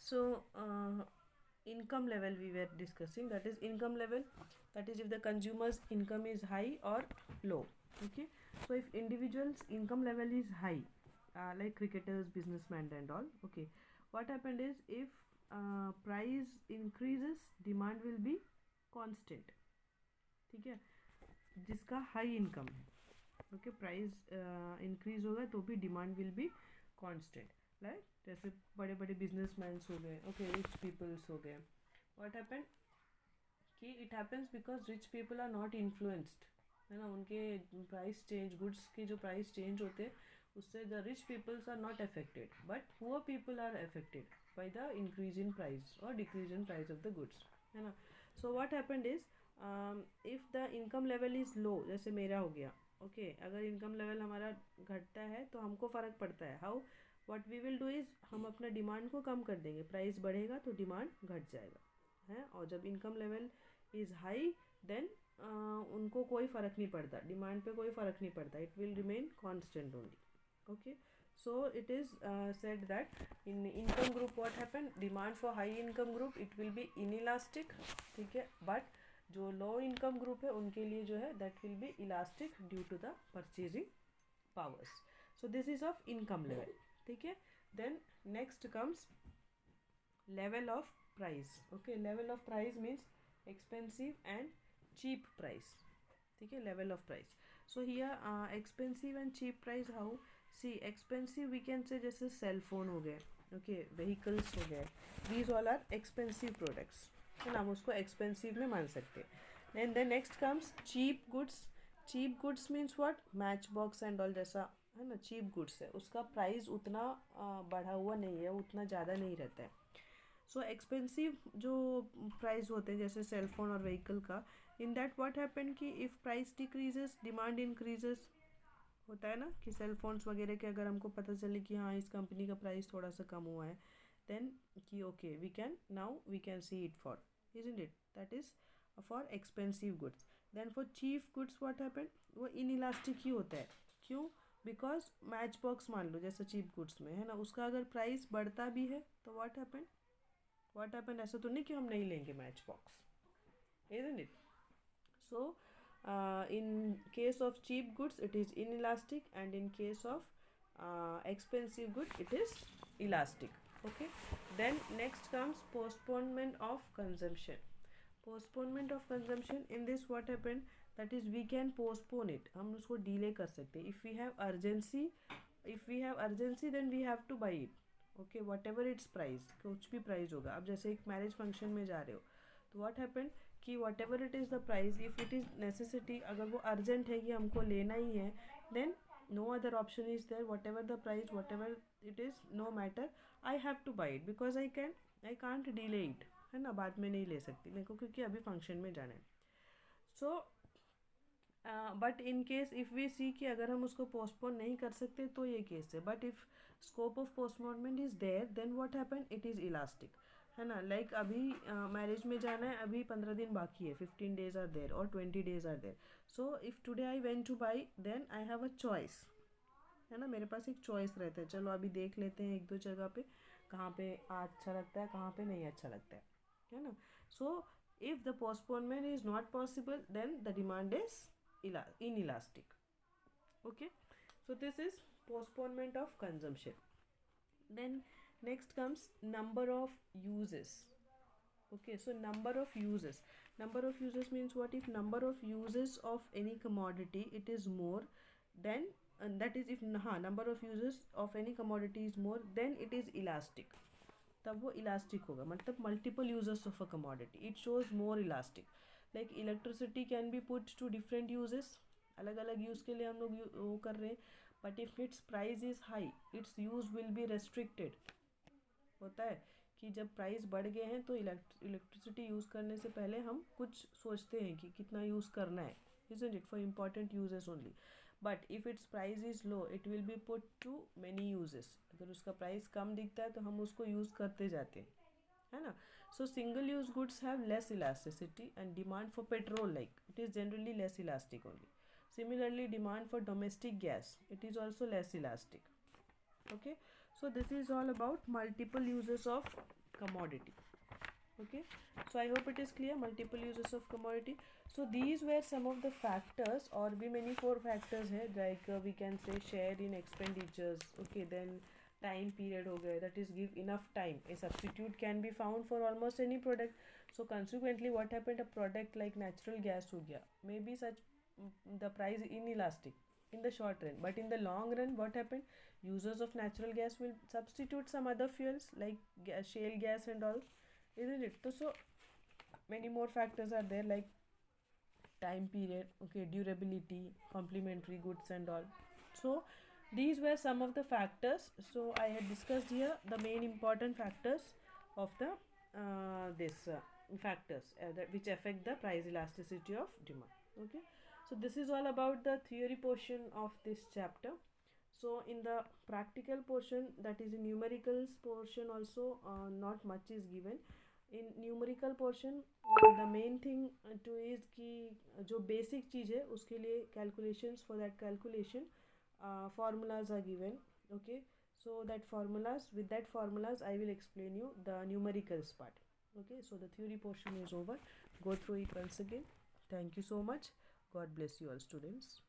So income level we were discussing, that is income level, that is if the consumer's income is high or low. Okay, so if individual's income level is high, like cricketers, businessmen and all, okay, what happened is if price increases, demand will be constant. ठीक है, जिसका high income है, okay, price increase होगा तो भी demand will be constant. Like जैसे बड़े बड़े बिजनेसमैन्स हो गए, ओके, रिच पीपल्स हो गए. व्हाट हैपन कि it happens because rich people are not influenced, है ना, उनके प्राइस चेंज, गुड्स के जो प्राइस चेंज होते हैं उससे the rich peoples are not affected, but poor people are affected by the increase in price और decrease in price of the goods, है ना. So what happened is if the income level is low, जैसे मेरा हो गया, okay, अगर income level हमारा घटता है तो हमको फ़र्क पड़ता है. How, what we will do is हम अपना डिमांड को कम कर देंगे, प्राइस बढ़ेगा तो डिमांड घट जाएगा, है. और जब income level is high then उनको कोई फ़र्क नहीं पड़ता, डिमांड पे कोई फ़र्क नहीं पड़ता, it will remain constant only. Okay, so it is said that in income group what happen, demand for high income group it will be inelastic, ठीक है, but जो लो इनकम ग्रुप है उनके लिए जो है that will be elastic due to the purchasing powers. So this is of income level. ठीक है, then next comes level of price. Okay, level of price means expensive and cheap price. ठीक है, level of price. So here expensive and cheap price, how, see expensive we can say जैसे cell phone हो गए, okay, vehicles हो गए, these all are expensive products, है ना, हम उसको एक्सपेंसिव में मान सकते हैं. Then the next comes cheap goods. Cheap goods means what, match box and all जैसा, है ना, चीप गुड्स है, उसका प्राइस उतना बढ़ा हुआ नहीं है, उतना ज़्यादा नहीं रहता है. सो एक्सपेंसिव जो प्राइस होते हैं जैसे सेल फोन और व्हीकल का, इन दैट व्हाट हैपन कि if price decreases demand increases. होता है ना कि सेल फोन्स वगैरह के अगर हमको पता चले कि हाँ इस कंपनी का प्राइस थोड़ा सा कम हुआ है, देन कि okay we can now we can see it for, isn't it, that is for expensive goods. Then for cheap goods what happen, वो इनइलास्टिक ही होता है. क्यों, बिकॉज मैच बॉक्स मान लो जैसे चीप गुड्स में, है ना, उसका अगर प्राइस बढ़ता भी है तो व्हाट हैपन, ऐसा तो नहीं कि हम नहीं लेंगे match box, isn't it. So in case of cheap goods it is inelastic, and in case of expensive good it is elastic. Okay, then next comes postponement of consumption. Postponement of consumption, in this what happened, that is we can postpone it, हम उसको delay कर सकते हैं. If we have urgency then we have to buy it. Okay, what ever its price, कुछ भी price होगा. अब जैसे एक मैरिज फंक्शन में जा रहे हो तो व्हाट हैपेंड कि whatever it is the price, if it is necessity, अगर वो अर्जेंट है कि हमको लेना ही है, then no other option is there, whatever the price, whatever it is, no matter, I have to buy it because I can't delay it, है ना, बाद में नहीं ले सकती मेरे को क्योंकि अभी फंक्शन में जाना है. So but in case if we see कि अगर हम उसको पोस्टपोन नहीं कर सकते तो ये केस है. But if scope of postponement is there then what happen, it is elastic, है ना. लाइक अभी मैरिज में जाना है, अभी 15 दिन बाकी है, 15 days आर देयर और 20 days are there. So if today I went to buy then I have a choice, है ना, मेरे पास एक चॉइस रहता है, चलो अभी देख लेते हैं एक दो जगह पे कहाँ पे अच्छा लगता है, कहाँ पे नहीं अच्छा लगता है ना. So if the postponement is not possible then the demand is inelastic. Okay, so this is postponement of consumption. Then next comes number of uses. Okay, so number of uses means what, if number of uses of any commodity it is more, then and that is if number of uses of any commodity is more then it is elastic. तब वो elastic होगा, मतलब multiple uses of a commodity, it shows more elastic. Like electricity can be put to different uses, अलग अलग use के लिए हम लोग वो कर रहे हैं. But if it's price is high it's use will be restricted. होता है कि जब प्राइस बढ़ गए हैं तो इलेक्ट्रिसिटी यूज़ करने से पहले हम कुछ सोचते हैं कि कितना यूज़ करना है, isn't it, for important uses only. But if its price is low it will be put to many uses. अगर उसका प्राइस कम दिखता है तो हम उसको यूज़ करते जाते हैं, है ना. सो single use goods have less elasticity and demand for petrol like it is generally less elastic only. Similarly, demand for domestic gas, it is also less elastic. Okay, so this is all about multiple uses of commodity. Okay, so I hope it is clear. Multiple uses of commodity. So these were some of the factors, or भी many four factors है, like we can say share in expenditures. Okay, then time period हो गए, that is give enough time. A substitute can be found for almost any product. So consequently what happened, a product like natural gas हो गया, maybe such the price inelastic in the short run, but in the long run what happened, users of natural gas will substitute some other fuels like shale gas and all, isn't it? So many more factors are there, like time period, okay, durability, complementary goods and all. So these were some of the factors. So I had discussed here the main important factors of the this factors that which affect the price elasticity of demand. Okay, so this is all about the theory portion of this chapter. So in the practical portion, that is in numericals portion also, not much is given. In numerical portion the main thing to is कि जो basic चीज़ है उसके लिए calculations, for that calculation formulas are given. Okay, so that formulas, with that formulas I will explain you the numericals part. Okay, so the theory portion is over. Go through it once again. Thank you so much. God bless you all, students.